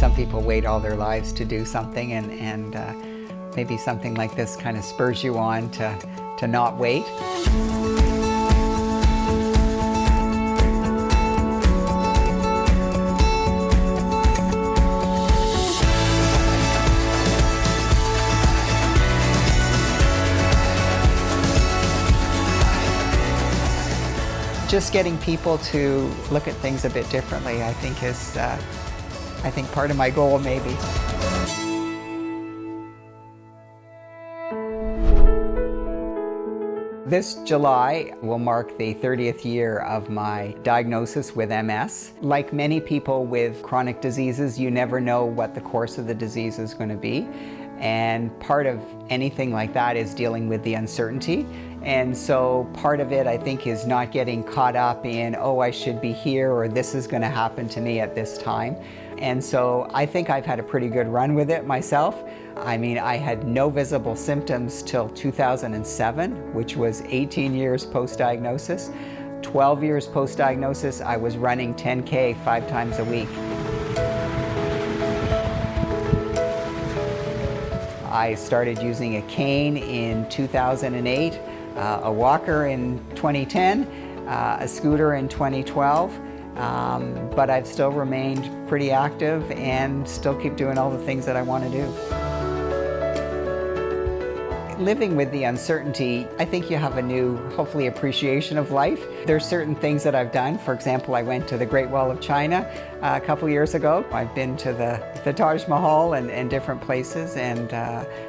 some people wait all their lives to do something, and maybe something like this kind of spurs you on to not wait. Just getting people to look at things a bit differently, I think, is part of my goal, maybe. This July will mark the 30th year of my diagnosis with MS. Like many people with chronic diseases, you never know what the course of the disease is going to be. And part of anything like that is dealing with the uncertainty. And so part of it, I think, is not getting caught up in, oh, I should be here, or this is going to happen to me at this time. And so I think I've had a pretty good run with it myself. I mean, I had no visible symptoms till 2007, which was 18 years post-diagnosis. 12 years post-diagnosis, I was running 10K 5 times a week. I started using a cane in 2008, a walker in 2010, a scooter in 2012, but I've still remained pretty active and still keep doing all the things that I want to do. Living with the uncertainty, I think you have a new, hopefully, appreciation of life. There's certain things that I've done. For example, I went to the Great Wall of China a couple years ago. I've been to the Taj Mahal and different places, and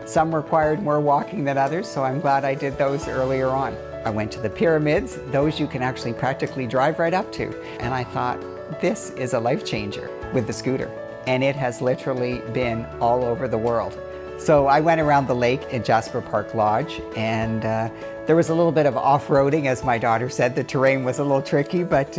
some required more walking than others, so I'm glad I did those earlier on. I went to the pyramids. Those you can actually practically drive right up to. And I thought, this is a life changer with the scooter. And it has literally been all over the world. So I went around the lake in Jasper Park Lodge, and there was a little bit of off-roading, as my daughter said. The terrain was a little tricky, but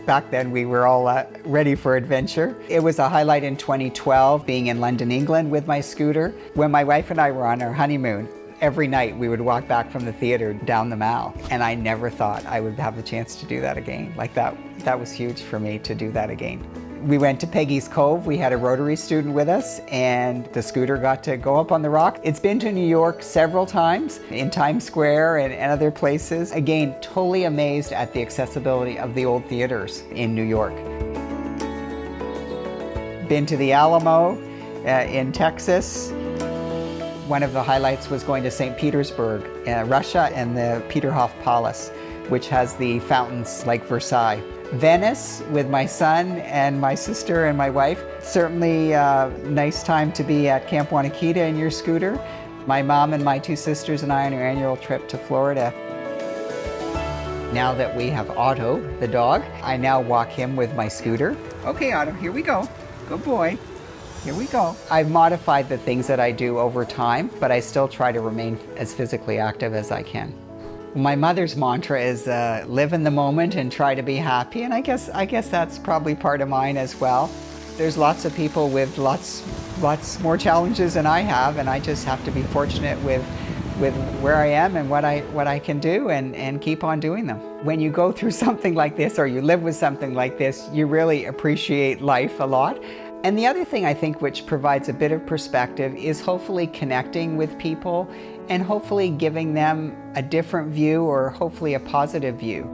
back then we were all ready for adventure. It was a highlight in 2012, being in London, England with my scooter. When my wife and I were on our honeymoon, every night we would walk back from the theater down the Mall, and I never thought I would have the chance to do that again. Like that was huge for me to do that again. We went to Peggy's Cove. We had a Rotary student with us, and the scooter got to go up on the rock. It's been to New York several times, in Times Square and other places. Again, totally amazed at the accessibility of the old theaters in New York. Been to the Alamo in Texas. One of the highlights was going to St. Petersburg, Russia, and the Peterhof Palace, which has the fountains like Versailles. Venice with my son and my sister and my wife. Certainly a nice time to be at Camp Wanakita in your scooter. My mom and my 2 sisters and I on our annual trip to Florida. Now that we have Otto, the dog, I now walk him with my scooter. Okay, Otto, here we go. Good boy. Here we go. I've modified the things that I do over time, but I still try to remain as physically active as I can. My mother's mantra is live in the moment and try to be happy, and I guess that's probably part of mine as well. There's lots of people with lots more challenges than I have, and I just have to be fortunate with where I am and what I can do, and keep on doing them. When you go through something like this, or you live with something like this, you really appreciate life a lot. And the other thing I think which provides a bit of perspective is hopefully connecting with people and hopefully giving them a different view, or hopefully a positive view.